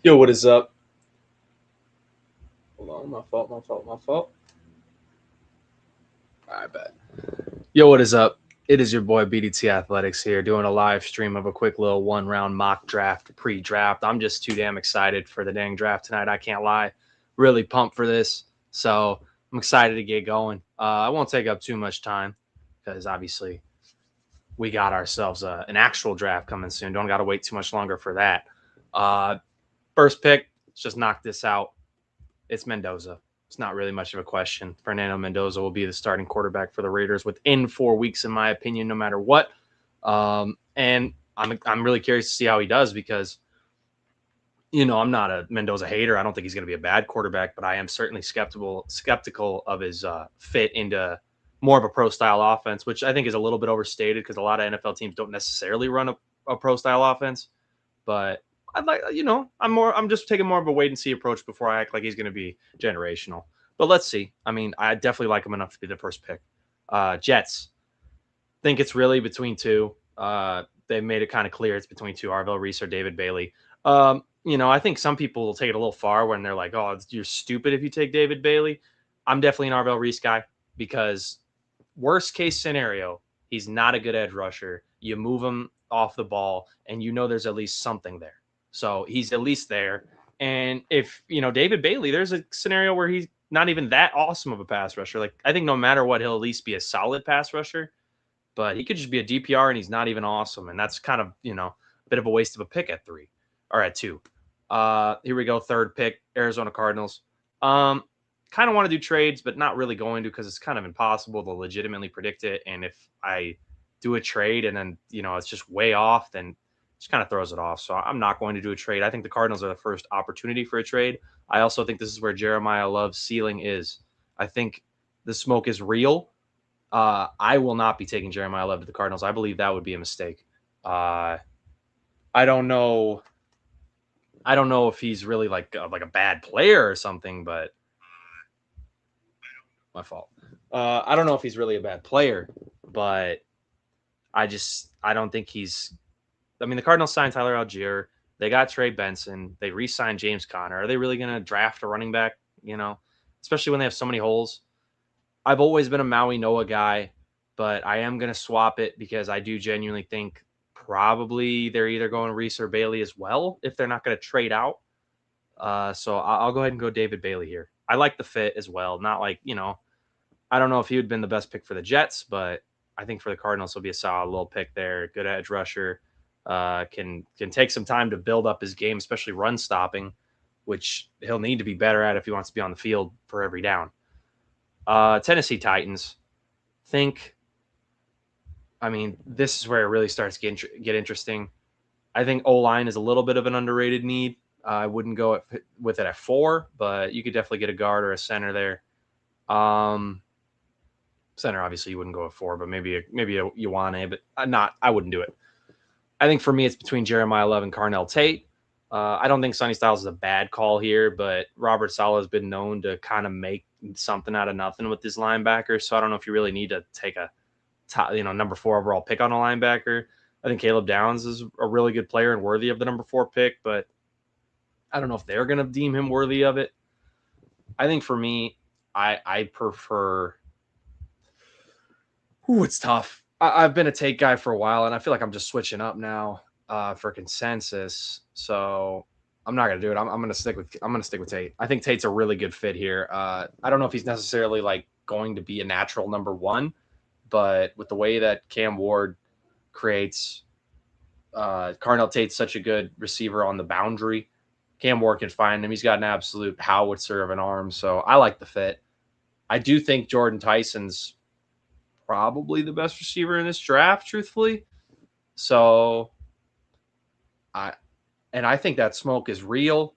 Yo, what is up? Hold on, my fault. All right, bet. Yo, what is up? It is your boy BDTAthletics here, doing a live stream of a quick little one-round mock draft, pre-draft. I'm just too damn excited for the dang draft tonight. I can't lie. Really pumped for this, so I'm excited to get going. I won't take up too much time because obviously we got ourselves an actual draft coming soon. Don't got to wait too much longer for that. Uh, First pick, let's just knock this out. It's Mendoza. It's not really much of a question. Fernando Mendoza will be the starting quarterback for the Raiders within 4 weeks, in my opinion, no matter what. And I'm really curious to see how he does because I'm not a Mendoza hater. I don't think he's going to be a bad quarterback, but I am certainly skeptical of his fit into more of a pro style offense, which I think is a little bit overstated because a lot of NFL teams don't necessarily run a pro style offense. But I'd like, I'm just taking more of a wait and see approach before I act like he's going to be generational. But let's see. I mean, I definitely like him enough to be the first pick. Jets. Think it's really between two. They've made it kind of clear it's between two: Arvell Reese or David Bailey. I think some people will take it a little far when they're like, "Oh, you're stupid if you take David Bailey." I'm definitely an Arvell Reese guy because worst case scenario, he's not a good edge rusher. You move him off the ball, and there's at least something there. So he's at least there. And if David Bailey, there's a scenario where he's not even that awesome of a pass rusher. Like I think no matter what, he'll at least be a solid pass rusher. But he could just be a DPR and he's not even awesome. And that's kind of, a bit of a waste of a pick at 3 or at 2. Here we go. Third pick, Arizona Cardinals. Kind of want to do trades, but not really going to because it's kind of impossible to legitimately predict it. And if I do a trade and then, it's just way off, then it just kind of throws it off. So I'm not going to do a trade. I think the Cardinals are the first opportunity for a trade. I also think this is where Jeremiah Love's ceiling is. I think the smoke is real. I will not be taking Jeremiah Love to the Cardinals. I believe that would be a mistake. I don't know. I don't know if he's really like a bad player or something, but my fault. I don't know if he's really a bad player, but I don't think he's. I mean, the Cardinals signed Tyler Algier. They got Trey Benson. They re-signed James Conner. Are they really going to draft a running back? Especially when they have so many holes. I've always been a Maui Noah guy, but I am going to swap it because I do genuinely think probably they're either going Reese or Bailey as well if they're not going to trade out. So I'll go ahead and go David Bailey here. I like the fit as well. Not like, I don't know if he would have been the best pick for the Jets, but I think for the Cardinals, he'll be a solid little pick there. Good edge rusher. Can take some time to build up his game, especially run stopping, which he'll need to be better at if he wants to be on the field for every down. Tennessee Titans. I mean, this is where it really starts to get interesting. I think O-line is a little bit of an underrated need. I wouldn't go with it at 4, but you could definitely get a guard or a center there. Center, obviously, you wouldn't go at 4, but maybe a Ioane, but I wouldn't do it. I think for me, it's between Jeremiah Love and Carnell Tate. I don't think Sonny Styles is a bad call here, but Robert Saleh has been known to kind of make something out of nothing with this linebacker. So I don't know if you really need to take a number 4 overall pick on a linebacker. I think Caleb Downs is a really good player and worthy of the number 4 pick, but I don't know if they're going to deem him worthy of it. I think for me, I prefer. It's tough. I've been a Tate guy for a while, and I feel like I'm just switching up now for consensus. So I'm not gonna do it. I'm gonna stick with Tate. I think Tate's a really good fit here. I don't know if he's necessarily like going to be a natural number 1, but with the way that Cam Ward creates, Carnell Tate's such a good receiver on the boundary. Cam Ward can find him. He's got an absolute howitzer of an arm, so I like the fit. I do think Jordan Tyson's probably the best receiver in this draft, truthfully. So I think that smoke is real.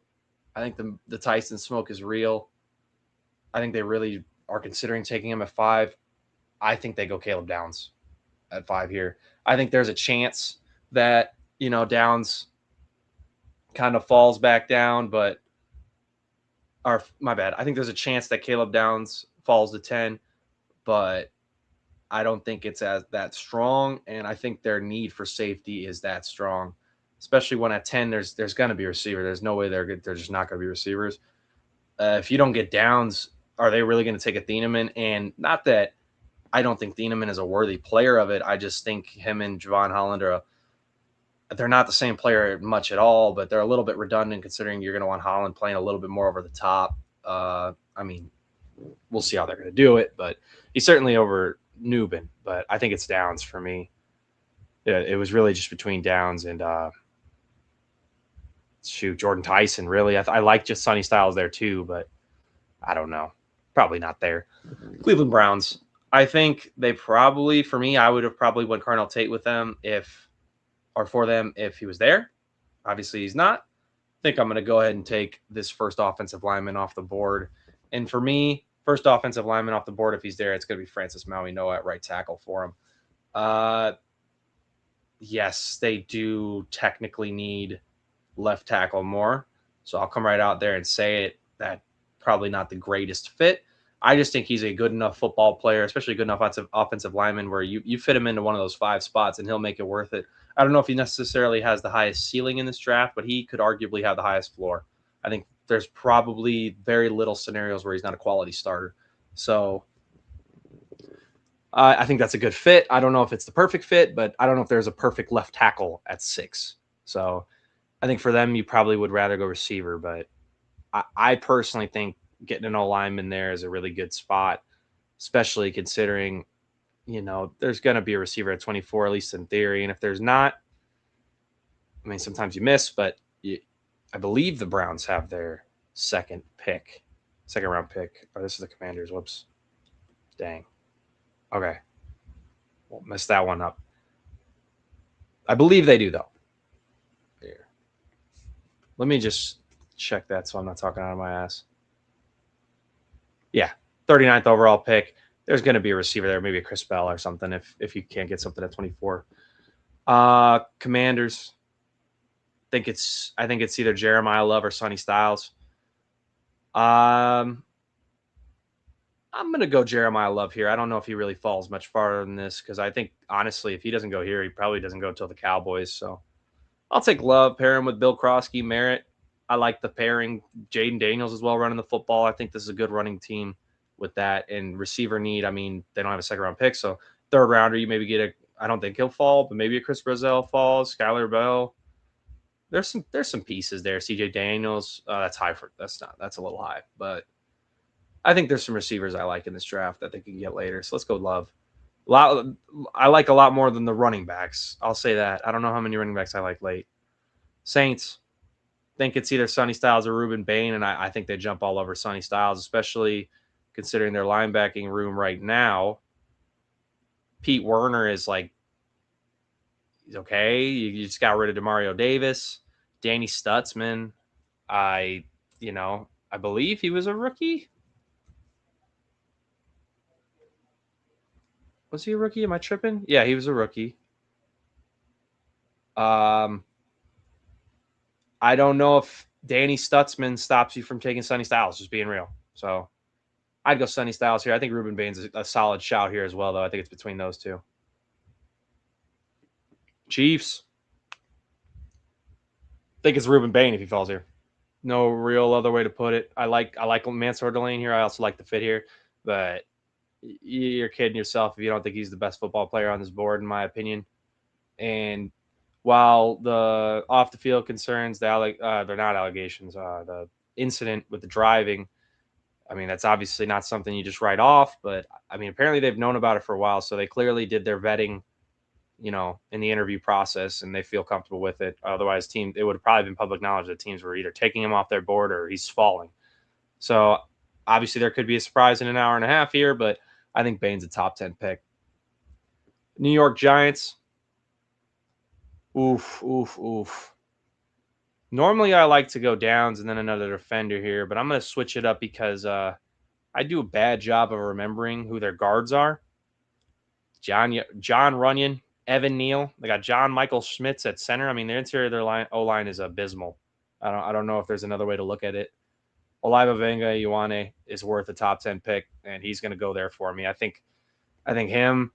I think the Tyson smoke is real. I think they really are considering taking him at 5. I think they go Caleb Downs at 5 here. I think there's a chance that, Downs kind of falls back down, but or my bad. I think there's a chance that Caleb Downs falls to 10, but I don't think it's as that strong, and I think their need for safety is that strong. especially when at 10 there's going to be a receiver. There's no way they're just not going to be receivers. If you don't get Downs, are they really going to take a Thieneman? And not that I don't think Thieneman is a worthy player of it. I just think him and Javon Holland they're not the same player much at all, but they're a little bit redundant considering you're going to want Holland playing a little bit more over the top. I mean, we'll see how they're going to do it, but he's certainly over Newbin. But I think it's Downs for me. Yeah, it was really just between Downs and Jordan Tyson. Really, I like just Sonny Styles there too, but I don't know. Probably not there. Cleveland Browns. I think they probably, for me, I would have probably went Carnell Tate with them for them if he was there. Obviously, he's not. I think I'm going to go ahead and take this first offensive lineman off the board. And for me, first offensive lineman off the board, if he's there, it's going to be Francis Maui-Noah at right tackle for him. Yes, they do technically need left tackle more. So I'll come right out there and say it. That probably not the greatest fit. I just think he's a good enough football player, especially a good enough offensive lineman where you fit him into one of those 5 spots and he'll make it worth it. I don't know if he necessarily has the highest ceiling in this draft, but he could arguably have the highest floor. I think there's probably very little scenarios where he's not a quality starter. So I think that's a good fit. I don't know if it's the perfect fit, but I don't know if there's a perfect left tackle at 6. So I think for them, you probably would rather go receiver, but I personally think getting an O-lineman there is a really good spot, especially considering, there's going to be a receiver at 24, at least in theory. And if there's not, I mean, sometimes you miss, but I believe the Browns have their second round pick. Oh, this is the Commanders. Whoops. Dang. Okay. Well, messed that one up. I believe they do, though. Here. Let me just check that so I'm not talking out of my ass. Yeah, 39th overall pick. There's going to be a receiver there, maybe a Chris Bell or something if you can't get something at 24. Commanders. I think it's either Jeremiah Love or Sonny Styles. I'm going to go Jeremiah Love here. I don't know if he really falls much farther than this because I think, honestly, if he doesn't go here, he probably doesn't go until the Cowboys. So I'll take Love, pair him with Bill Krosky, Merritt. I like the pairing. Jaden Daniels as well running the football. I think this is a good running team with that. And receiver need, I mean, they don't have a second-round pick, so third rounder, you maybe get I don't think he'll fall, but maybe a Chris Brazell falls, Skylar Bell. There's some pieces there. CJ Daniels, that's high that's a little high, but I think there's some receivers I like in this draft that they can get later. So let's go Love. I like a lot more than the running backs. I'll say that. I don't know how many running backs I like late. Saints. Think it's either Sonny Styles or Ruben Bain, and I think they jump all over Sonny Styles, especially considering their linebacking room right now. Pete Werner is he's okay. You just got rid of DeMario Davis. Danny Stutzman, I believe he was a rookie. Was he a rookie? Am I tripping? Yeah, he was a rookie. I don't know if Danny Stutzman stops you from taking Sonny Styles, just being real. So I'd go Sonny Styles here. I think Ruben Bain's a solid shout here as well, though. I think it's between those two. Chiefs. I think it's Ruben Bain if he falls here. No real other way to put it. I like Mansour Delane here. I also like the fit here, but you're kidding yourself if you don't think he's the best football player on this board, in my opinion. And while the off the field concerns, they're not allegations. The incident with the driving, I mean, that's obviously not something you just write off. But I mean, apparently they've known about it for a while, so they clearly did their vetting, in the interview process, and they feel comfortable with it. Otherwise, it would have probably been public knowledge that teams were either taking him off their board or he's falling. So obviously there could be a surprise in an hour and a half here, but I think Bain's a top 10 pick. New York Giants. Oof. Normally I like to go Downs and then another defender here, but I'm going to switch it up because I do a bad job of remembering who their guards are. John Runyon, Evan Neal. They got John Michael Schmitz at center. I mean, their interior, their O-line is abysmal. I don't know if there's another way to look at it. Oliva Venga Ioane is worth a top 10 pick, and he's going to go there for me. I think him,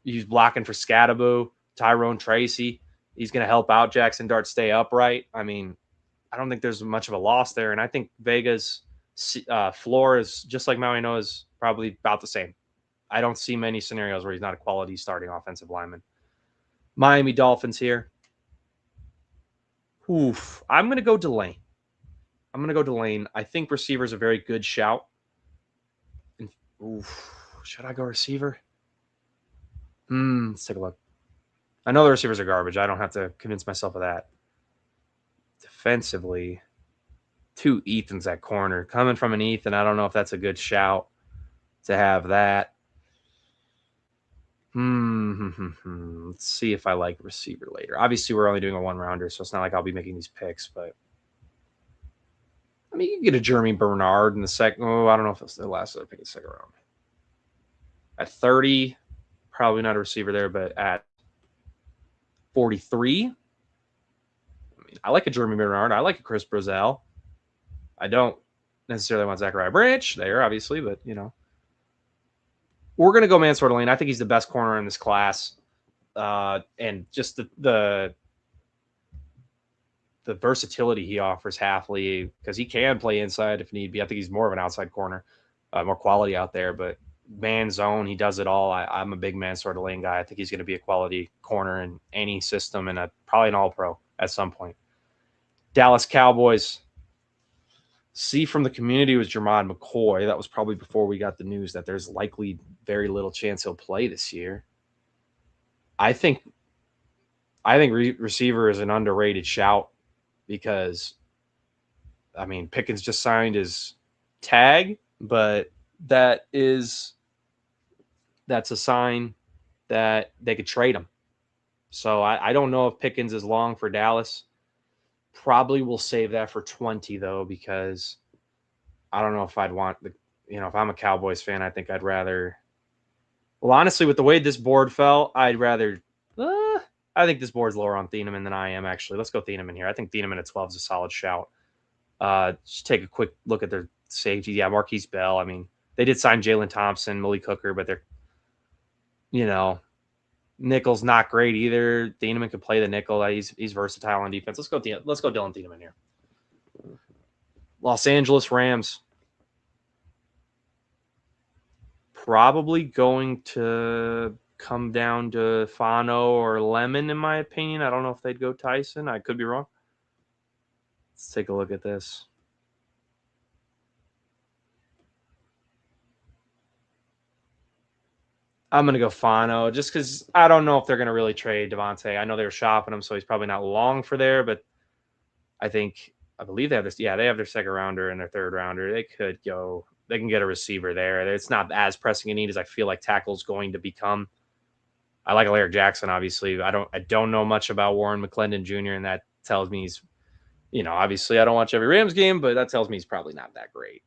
he's blocking for Scadaboo, Tyrone Tracy. He's going to help out Jackson Dart stay upright. I mean, I don't think there's much of a loss there. And I think Vega's floor is just like Maui Noah is probably about the same. I don't see many scenarios where he's not a quality starting offensive lineman. Miami Dolphins here. Oof. I'm going to go Delane. I think receiver's a very good shout. Oof. Should I go receiver? Let's take a look. I know the receivers are garbage. I don't have to convince myself of that. Defensively, two Ethans at corner. Coming from an Ethan, I don't know if that's a good shout to have that. Let's see if I like receiver later. Obviously, we're only doing a one-rounder, so it's not like I'll be making these picks, but I mean, you can get a Jeremy Bernard in the second. Oh, I don't know if it's the last other pick in the second round. At 30, probably not a receiver there, but at 43, I mean, I like a Jeremy Bernard. I like a Chris Brazel. I don't necessarily want Zachariah Branch there, obviously, but, you know. We're going to go Mansour Lane. I think he's the best corner in this class. And just the versatility he offers Hafley, because he can play inside if need be. I think he's more of an outside corner, more quality out there. But man zone, he does it all. I'm a big Mansour Lane guy. I think he's going to be a quality corner in any system and probably an all-pro at some point. Dallas Cowboys. C from the community was Jermod McCoy. That was probably before we got the news that there's likely very little chance he'll play this year. I think receiver is an underrated shout because, I mean, Pickens just signed his tag, but that's a sign that they could trade him. So I don't know if Pickens is long for Dallas. Probably will save that for 20, though, because I don't know if I'd want if I'm a Cowboys fan, I think I'd rather. Well, honestly, with the way this board fell, I'd rather. I think this board's lower on Thieneman than I am, actually. Let's go Thieneman here. I think Thieneman at 12 is a solid shout. Just take a quick look at their safety. Yeah, Marquise Bell. I mean, they did sign Jalen Thompson, Malik Hooker, but they're, nickel's not great either. Thieneman could play the nickel. He's versatile on defense. Let's go Dylan Thieneman here. Los Angeles Rams. Probably going to come down to Fano or Lemon, in my opinion. I don't know if they'd go Tyson. I could be wrong. Let's take a look at this. I'm going to go Fano just because I don't know if they're going to really trade Devontae. I know they were shopping him, so he's probably not long for there, but I believe they have this. Yeah, they have their second rounder and their third rounder. They can get a receiver there. It's not as pressing a need as I feel like tackle's going to become. I like Alaric Jackson, obviously. I don't know much about Warren McClendon Jr., and that tells me he's, obviously I don't watch every Rams game, but that tells me he's probably not that great.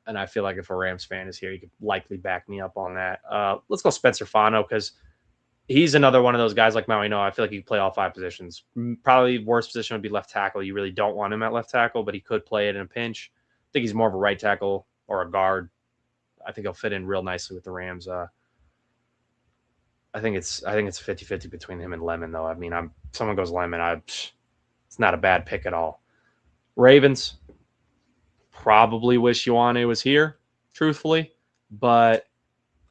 And I feel like if a Rams fan is here, he could likely back me up on that. Let's go Spencer Fano because he's another one of those guys like Maui Noah. I feel like he could play all 5 positions. Probably worst position would be left tackle. You really don't want him at left tackle, but he could play it in a pinch. I think he's more of a right tackle or a guard. I think he'll fit in real nicely with the Rams. I think it's 50-50 between him and Lemon, though. I mean, someone goes Lemon, it's not a bad pick at all. Ravens, probably wish Ioane was here, truthfully, but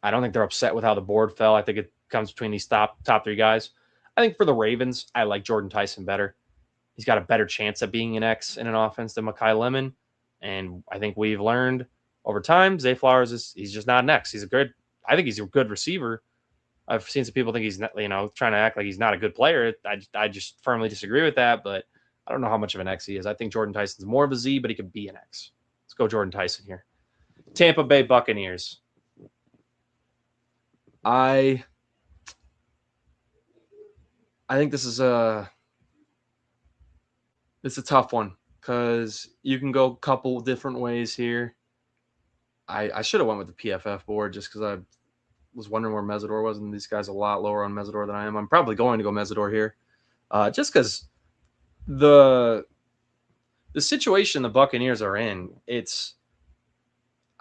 I don't think they're upset with how the board fell. I think it comes between these top 3 guys. I think for the Ravens, I like Jordan Tyson better. He's got a better chance at being an X in an offense than Mekhi Lemon, and I think we've learned over time Zay Flowers he's just not an X. I think he's a good receiver. I've seen some people think he's not, trying to act like he's not a good player. I just firmly disagree with that, but I don't know how much of an X he is. I think Jordan Tyson's more of a Z, but he could be an X. Let's go Jordan Tyson here. Tampa Bay Buccaneers. I think this is a tough one because you can go a couple different ways here. I should have went with the PFF board just because I was wondering where Mesidor was, and these guys are a lot lower on Mesidor than I am. I'm probably going to go Mesidor here, just because the situation the Buccaneers are in. I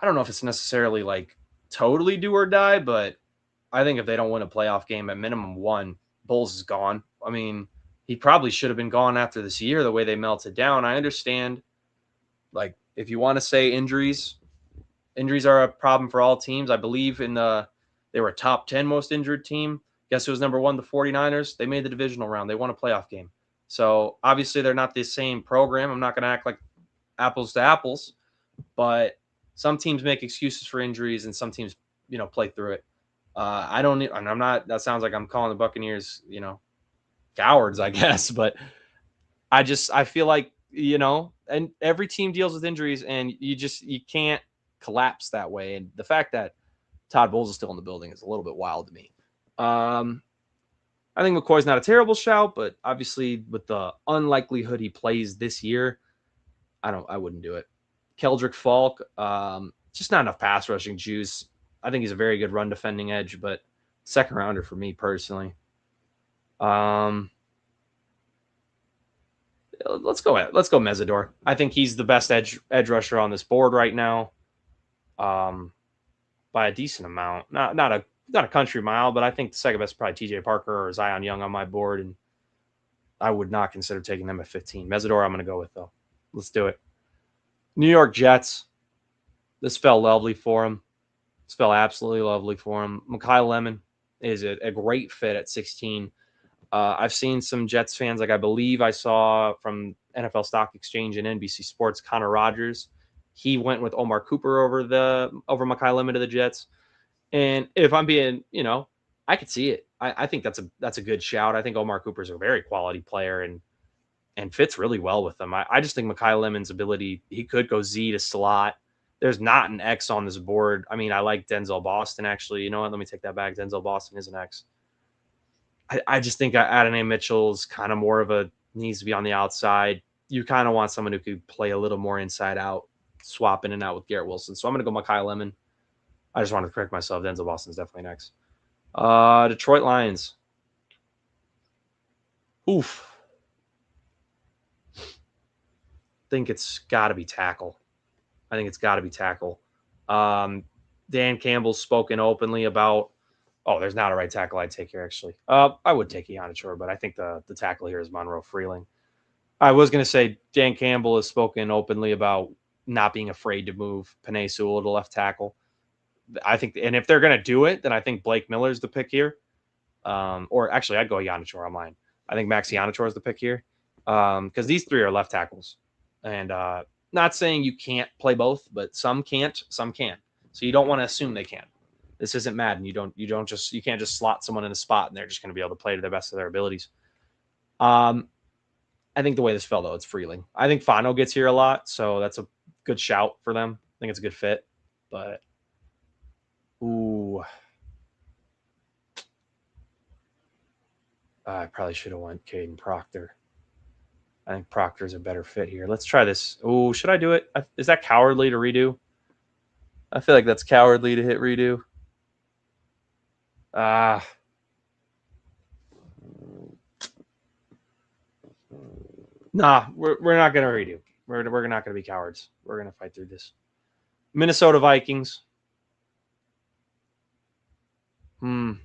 don't know if it's necessarily like totally do or die, but I think if they don't win a playoff game, at minimum one, Bowles is gone. I mean, he probably should have been gone after this year, the way they melted down. I understand, like, if you want to say injuries are a problem for all teams. I believe they were a top 10 most injured team. Guess who was number one? The 49ers. They made the divisional round. They won a playoff game. So obviously they're not the same program. I'm not going to act like apples to apples, but some teams make excuses for injuries and some teams, play through it. I don't, and I'm not, that sounds like I'm calling the Buccaneers, cowards, I guess, but I feel like, and every team deals with injuries and you can't collapse that way. And the fact that Todd Bowles is still in the building is a little bit wild to me. I think McCoy's not a terrible shout, but obviously with the unlikelihood he plays this year, I wouldn't do it. Keldrick Falk, just not enough pass rushing juice. I think he's a very good run defending edge, but second rounder for me personally. Let's go Mesidor. I think he's the best edge rusher on this board right now, by a decent amount. Not a country mile, but I think the second best is probably TJ Parker or Zion Young on my board, and I would not consider taking them at 15. Mesidor, I'm going to go with though. Let's do it. New York Jets. This fell lovely for him. This fell absolutely lovely for him. Mekhi Lemon is a great fit at 16. I've seen some Jets fans, like I believe I saw from NFL Stock Exchange and NBC Sports, Connor Rogers. He went with Omar Cooper over Mekhi Lemon to the Jets. And if I'm being, I could see it. I think that's a good shout. I think Omar Cooper's a very quality player and fits really well with them. I just think Mekhi Lemon's ability, he could go Z to slot. There's not an X on this board. I mean, I like Denzel Boston, actually. You know what? Let me take that back. Denzel Boston is an X. I just think Adonai Mitchell's kind of more of needs to be on the outside. You kind of want someone who could play a little more inside out, swap in and out with Garrett Wilson. So I'm going to go Mekhi Lemon. I just wanted to correct myself. Denzel Boston's definitely next. Detroit Lions. Oof. I think it's got to be tackle. Dan Campbell's spoken openly about, there's not a right tackle I'd take here, actually. I would take Ianachor, but I think the tackle here is Monroe Freeling. I was going to say Dan Campbell has spoken openly about not being afraid to move Penei Sewell to left tackle. I think, and if they're going to do it, then I think Blake Miller's the pick here. Or actually, I'd go Ianachor on mine. I think Max Ianachor is the pick here, because these three are left tackles. And not saying you can't play both, but some can't, some can. So you don't want to assume they can. This isn't Madden. You can't just slot someone in a spot and they're just going to be able to play to the best of their abilities. I think the way this fell, though, it's Freeling. I think Fano gets here a lot, so that's a good shout for them. I think it's a good fit. But, I probably should have went Caden Proctor. I think Proctor's a better fit here. Let's try this. Oh, should I do it? Is that cowardly to redo? I feel like that's cowardly to hit redo. Nah, we're not going to redo. We're not going to be cowards. We're going to fight through this. Minnesota Vikings. Do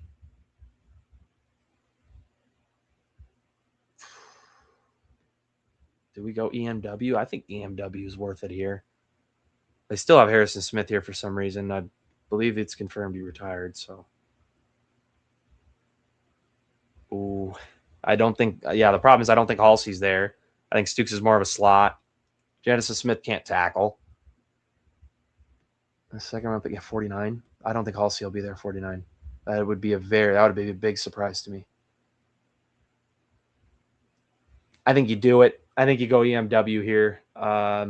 we go EMW? I think EMW is worth it here. They still have Harrison Smith here for some reason. I believe it's confirmed he retired, so. Ooh. I don't think, the problem is I don't think Halsey's there. I think Stukes is more of a slot. Jadison Smith can't tackle. The second round pick at 49. I don't think Halsey will be there 49. That would be a big surprise to me. I think you do it. I think you go EMW here. I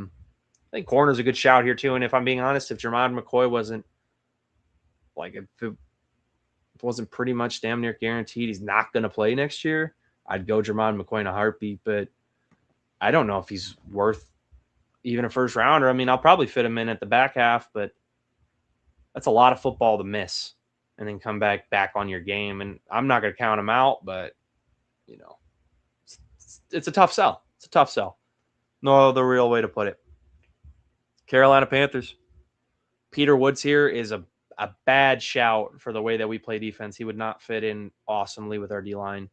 think corner's a good shout here too. And if I'm being honest, if Jermod McCoy wasn't if it wasn't pretty much damn near guaranteed he's not going to play next year, I'd go Jermod McCoy in a heartbeat. But I don't know if he's worth even a first rounder. I mean, I'll probably fit him in at the back half, but that's a lot of football to miss and then come back on your game. And I'm not going to count him out, but it's a tough sell. It's a tough sell. No other real way to put it. Carolina Panthers. Peter Woods here is a bad shout for the way that we play defense. He would not fit in awesomely with our D-line.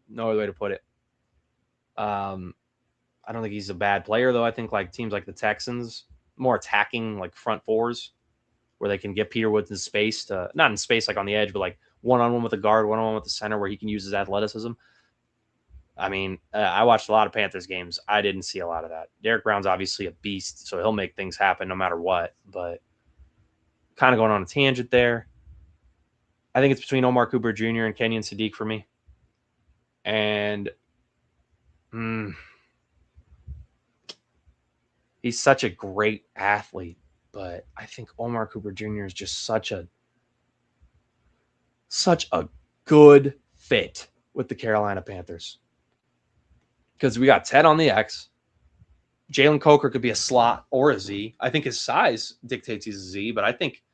No other way to put it. I don't think he's a bad player, though. I think like teams like the Texans, more attacking like front fours, where they can get Peter Woods in space to not in space like on the edge, but like one-on-one with the guard, one-on-one with the center, where he can use his athleticism. I mean, I watched a lot of Panthers games. I didn't see a lot of that. Derek Brown's obviously a beast, so he'll make things happen no matter what. But kind of going on a tangent there. I think it's between Omar Cooper Jr. and Kenyon Sadiq for me. And he's such a great athlete, but I think Omar Cooper Jr. is just such a good fit with the Carolina Panthers. Because we got Ted on the X. Jalen Coker could be a slot or a Z. I think his size dictates he's a Z, but I think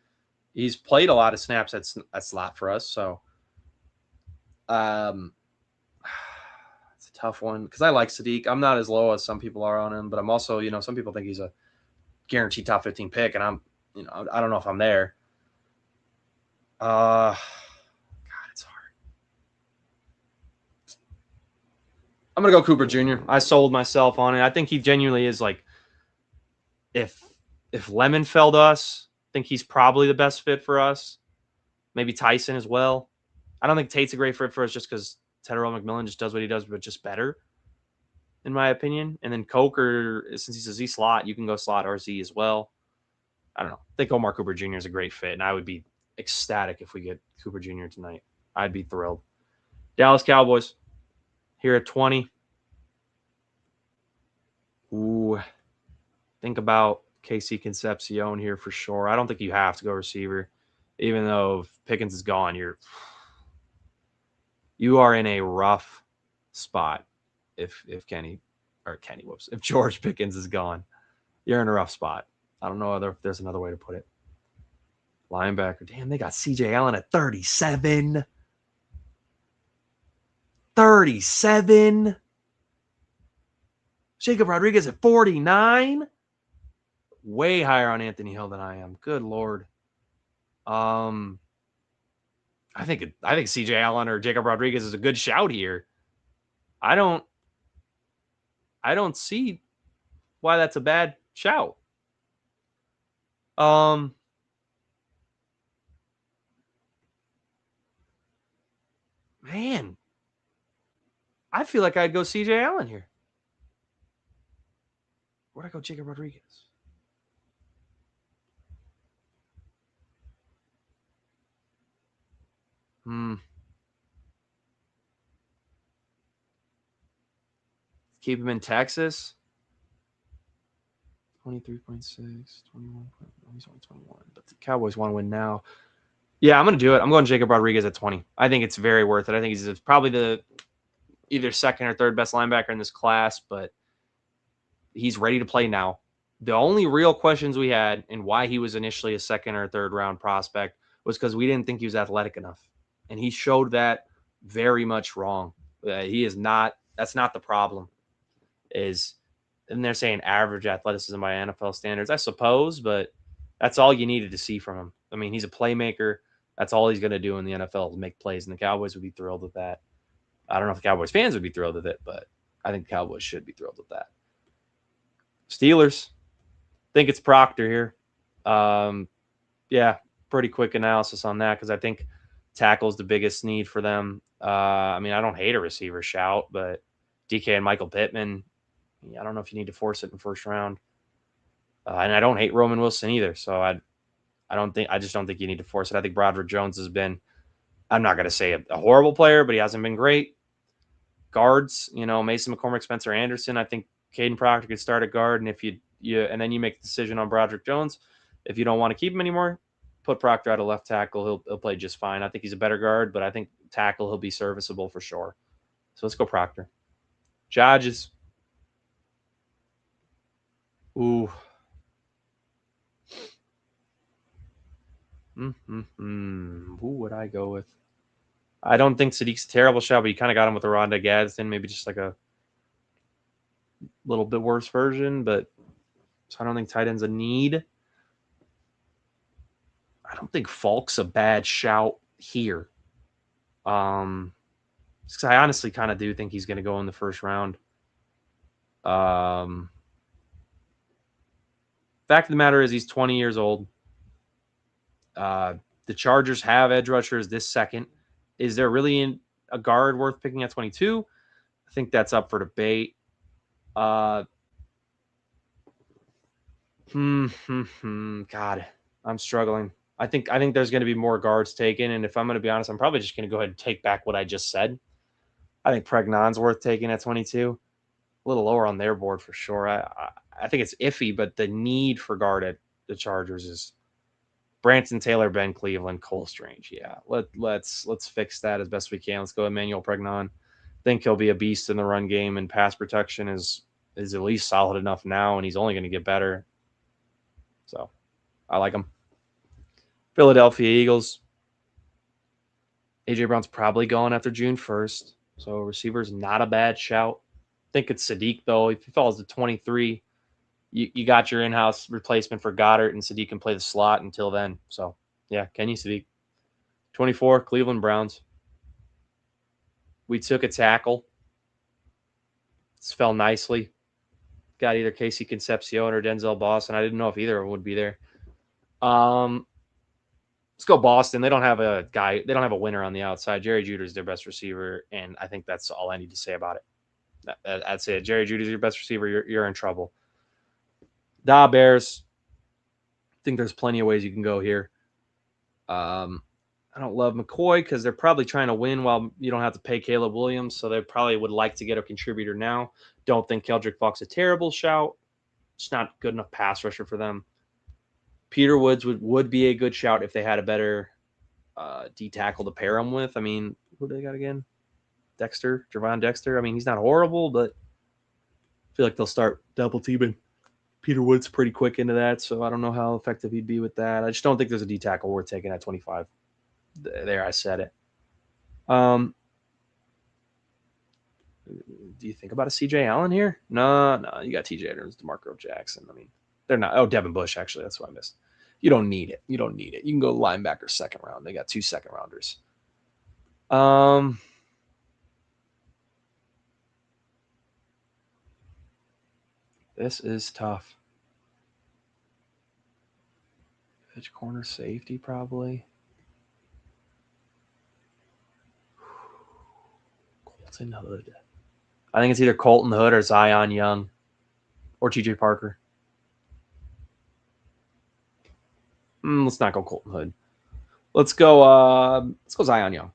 he's played a lot of snaps at slot for us. So it's a tough one because I like Sadiq. I'm not as low as some people are on him, but I'm also, some people think he's a guaranteed top 15 pick, and I'm, I don't know if I'm there. God, it's hard. I'm going to go Cooper Jr. I sold myself on it. I think he genuinely is like, if Lemon fell to us, I think he's probably the best fit for us. Maybe Tyson as well. I don't think Tate's a great fit for us just because Tedderell McMillan just does what he does, but just better, in my opinion. And then Coker, since he's a Z slot, you can go slot or Z as well. I don't know. I think Omar Cooper Jr. is a great fit, and I would be ecstatic if we get Cooper Jr. tonight. I'd be thrilled. Dallas Cowboys here at 20. Ooh, think about KC Concepcion here for sure. I don't think you have to go receiver, even though if Pickens is gone, you are in a rough spot. If George Pickens is gone, you're in a rough spot. I don't know if there's another way to put it. Linebacker, damn, they got CJ Allen at 37. 37. Jacob Rodriguez at 49. Way higher on Anthony Hill than I am. Good Lord. I think CJ Allen or Jacob Rodriguez is a good shout here. I don't see why that's a bad shout. Man, I feel like I'd go CJ Allen here. Where'd I go Jacob Rodriguez? Keep him in Texas. 23.6, 21. He's only 21, but the Cowboys want to win now. Yeah, I'm going to do it. I'm going Jacob Rodriguez at 20. I think it's very worth it. I think he's probably the either second or third best linebacker in this class, but he's ready to play now. The only real questions we had and why he was initially a second or third round prospect was because we didn't think he was athletic enough. And he showed that very much wrong. He is not. That's not the problem. And they're saying average athleticism by NFL standards, I suppose, but that's all you needed to see from him. I mean, he's a playmaker. That's all he's going to do in the NFL is make plays, and the Cowboys would be thrilled with that. I don't know if the Cowboys fans would be thrilled with it, but I think the Cowboys should be thrilled with that. Steelers, think it's Proctor here. Yeah, pretty quick analysis on that because I think tackle's the biggest need for them. I mean, I don't hate a receiver shout, but DK and Michael Pittman, I don't know if you need to force it in first round. And I don't hate Roman Wilson either. So I just don't think you need to force it. I think Broderick Jones has been, I'm not going to say a horrible player, but he hasn't been great. Guards, Mason McCormick, Spencer Anderson. I think Caden Proctor could start at guard. And if and then you make the decision on Broderick Jones. If you don't want to keep him anymore, put Proctor out of left tackle. He'll play just fine. I think he's a better guard, but I think tackle, he'll be serviceable for sure. So let's go Proctor. Judges. Ooh. Who would I go with? I don't think Sadiq's a terrible shot, but you kind of got him with a Rondé Gadsden, maybe just like a little bit worse version. But so I don't think tight end's a need. I don't think Falk's a bad shout here. Because I honestly kind of do think he's going to go in the first round. Fact of the matter is, he's 20 years old. The Chargers have edge rushers this second. Is there really a guard worth picking at 22? I think that's up for debate. God, I'm struggling. I think there's going to be more guards taken, and if I'm going to be honest, I'm probably just going to go ahead and take back what I just said. I think Pregnon's worth taking at 22. A little lower on their board for sure. I think it's iffy, but the need for guard at the Chargers is Branson Taylor, Ben Cleveland, Cole Strange. Yeah, let's fix that as best we can. Let's go Emmanuel Pregnon. Think he'll be a beast in the run game, and pass protection is at least solid enough now, and he's only going to get better. So I like him. Philadelphia Eagles. AJ Brown's probably gone after June 1st, so receiver's not a bad shout. I think it's Sadiq though. If he falls to 23, you got your in-house replacement for Goddard, and Sadiq can play the slot until then. So yeah, Kenny Sadiq. 24, Cleveland Browns. We took a tackle. This fell nicely. Got either Casey Concepcion or Denzel Boston. I didn't know if either of them would be there. Let's go Boston. They don't have a guy. They don't have a winner on the outside. Jerry Judy is their best receiver, and I think that's all I need to say about it. That's it. Jerry Judy is your best receiver. You're in trouble. Da Bears. I think there's plenty of ways you can go here. I don't love McCoy because they're probably trying to win while you don't have to pay Caleb Williams, so they probably would like to get a contributor now. Don't think Keldrick Fox a terrible shout. It's not good enough pass rusher for them. Peter Woods would be a good shout if they had a better D tackle to pair him with. I mean, who do they got again? Javon Dexter. I mean, he's not horrible, but I feel like they'll start double teaming Peter Woods pretty quick into that, so I don't know how effective he'd be with that. I just don't think there's a D tackle worth taking at 25. There, I said it. Do you think about a CJ Allen here? No, you got TJ Edwards, DeMarco Jackson. I mean, they're not. Oh, Devin Bush, actually. That's what I missed. You don't need it. You can go linebacker second round. They got 2 second rounders. This is tough. Edge corner safety, probably. Colton Hood. I think it's either Colton Hood or Zion Young or TJ Parker. Let's not go Colton Hood. Let's go Zion Young.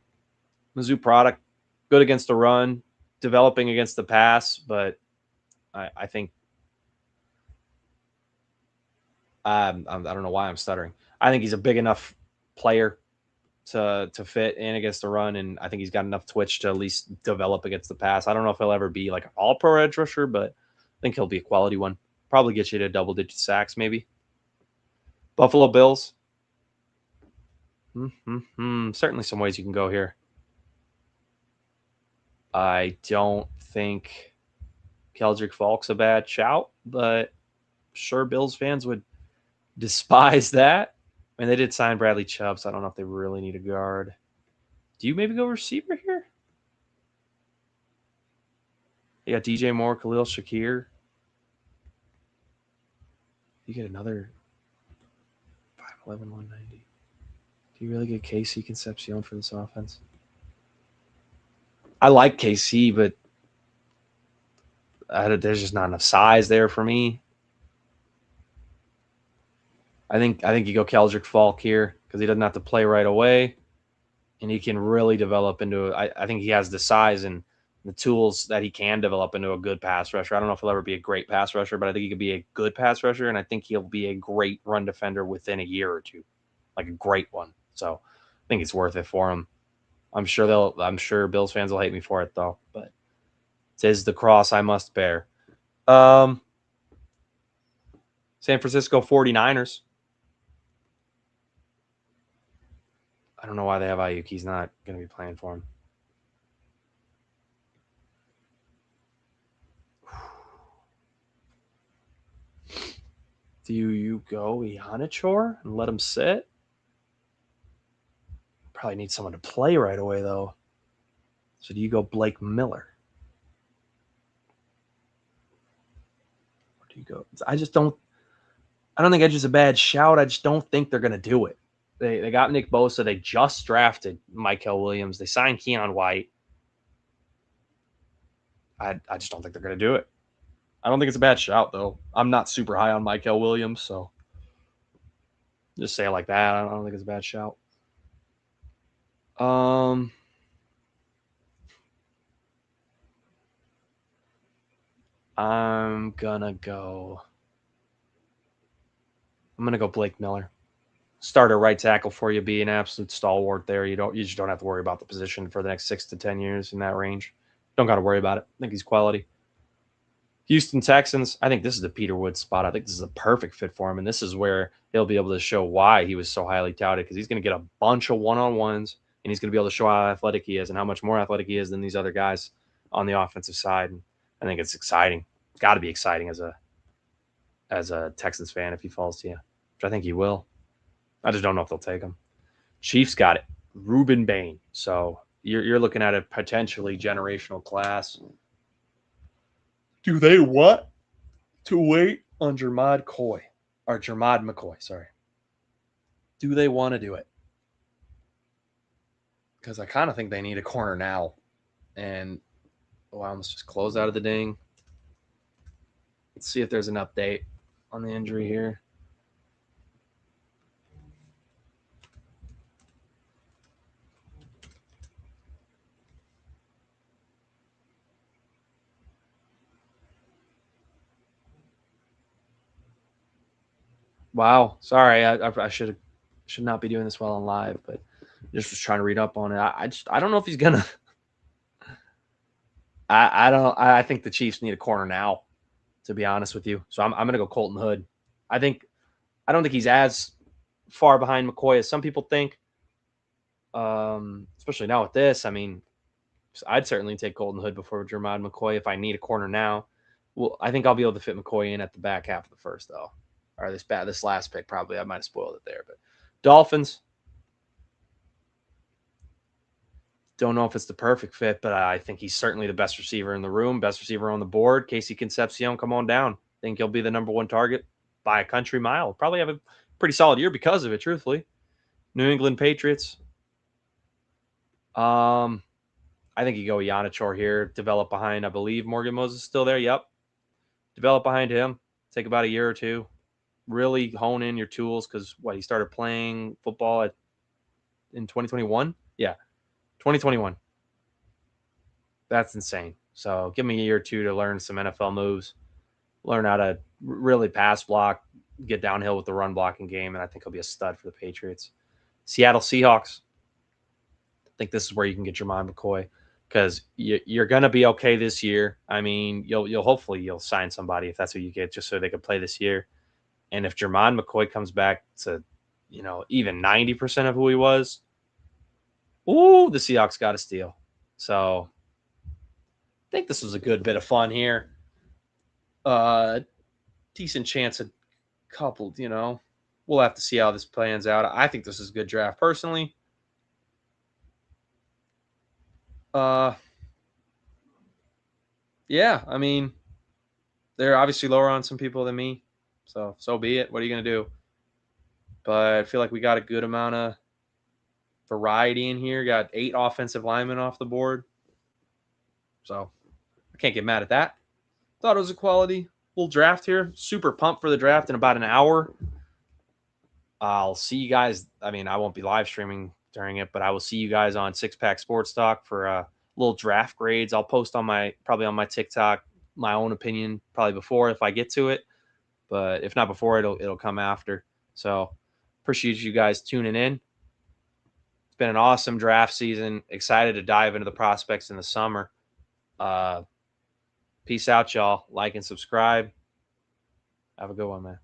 Mizzou product, good against the run, developing against the pass, but I think I don't know why I'm stuttering. I think he's a big enough player to fit in against the run, and I think he's got enough twitch to at least develop against the pass. I don't know if he'll ever be like an all-pro edge rusher, but I think he'll be a quality one. Probably get you to double-digit sacks, maybe. Buffalo Bills. Certainly some ways you can go here. I don't think Keldrick Falk's a bad shout, but sure Bills fans would despise that. I mean, they did sign Bradley Chubb, so I don't know if they really need a guard. Do you maybe go receiver here? You got DJ Moore, Khalil Shakir. You get another 5'11", 190. Do you really get KC Concepcion for this offense? I like KC, but there's just not enough size there for me. I think you go Keldrick Falk here because he doesn't have to play right away, and he can really develop into. I think he has the size and the tools that he can develop into a good pass rusher. I don't know if he'll ever be a great pass rusher, but I think he could be a good pass rusher, and I think he'll be a great run defender within a year or two, like a great one. So I think it's worth it for him. I'm sure Bills fans will hate me for it though, but "'Tis the cross I must bear." San Francisco 49ers. I don't know why they have Ayuk. He's not going to be playing for him. Do you go Ianichor and let him sit? Probably need someone to play right away, though. So do you go Blake Miller? Or do you go? I don't think Edge is a bad shout. I just don't think they're going to do it. They got Nick Bosa. They just drafted Michael Williams. They signed Keon White. I just don't think they're going to do it. I don't think it's a bad shout, though. I'm not super high on Michael Williams, so just say it like that. I don't think it's a bad shout. I'm gonna go Blake Miller. Starter right tackle for you, be an absolute stalwart there. You just don't have to worry about the position for the next 6 to 10 years in that range. Don't got to worry about it. I think he's quality. Houston Texans, I think this is the Peter Woods spot. I think this is a perfect fit for him, and this is where he'll be able to show why he was so highly touted, because he's going to get a bunch of one-on-ones, and he's going to be able to show how athletic he is and how much more athletic he is than these other guys on the offensive side. And I think it's exciting. It's got to be exciting as a Texans fan if he falls to you, which I think he will. I just don't know if they'll take him. Chiefs got it. Ruben Bain. So you're looking at a potentially generational class. Do they want to wait on Jermod McCoy? Sorry. Do they want to do it? Because I kind of think they need a corner now. And I almost just close out of the ding. Let's see if there's an update on the injury here. Wow. Sorry, I should not be doing this while on live, but just was trying to read up on it. I don't know if he's gonna. I think the Chiefs need a corner now, to be honest with you. So I'm gonna go Colton Hood. I don't think he's as far behind McCoy as some people think. Especially now with this, I mean, I'd certainly take Colton Hood before Jermod McCoy if I need a corner now. Well, I think I'll be able to fit McCoy in at the back half of the first, though. Or this last pick, probably. I might have spoiled it there. But Dolphins, don't know if it's the perfect fit, but I think he's certainly the best receiver in the room, best receiver on the board. Casey Concepcion, come on down. Think he'll be the number one target by a country mile. Probably have a pretty solid year because of it, truthfully. New England Patriots. I think you go Yanachor here, develop behind, I believe Morgan Moses is still there. Yep. Develop behind him. Take about a year or two. Really hone in your tools because he started playing football in 2021? Yeah, 2021. That's insane. So give me a year or two to learn some NFL moves, learn how to really pass block, get downhill with the run blocking game, and I think he'll be a stud for the Patriots. Seattle Seahawks. I think this is where you can get Jermod McCoy because you're going to be okay this year. I mean, you'll sign somebody if that's what you get, just so they can play this year. And if Jermod McCoy comes back to, even 90% of who he was, the Seahawks got a steal. So I think this was a good bit of fun here. Decent chance at couple, we'll have to see how this plans out. I think this is a good draft personally. Yeah, I mean, they're obviously lower on some people than me. So be it. What are you going to do? But I feel like we got a good amount of variety in here. Got 8 offensive linemen off the board. So I can't get mad at that. Thought it was a quality little draft here. Super pumped for the draft in about an hour. I'll see you guys. I mean, I won't be live streaming during it, but I will see you guys on Six Pack Sports Talk for little draft grades. I'll post probably on my TikTok my own opinion probably before if I get to it. But if not before, it'll come after. So appreciate you guys tuning in. It's been an awesome draft season. Excited to dive into the prospects in the summer. Peace out, y'all. Like and subscribe. Have a good one, man.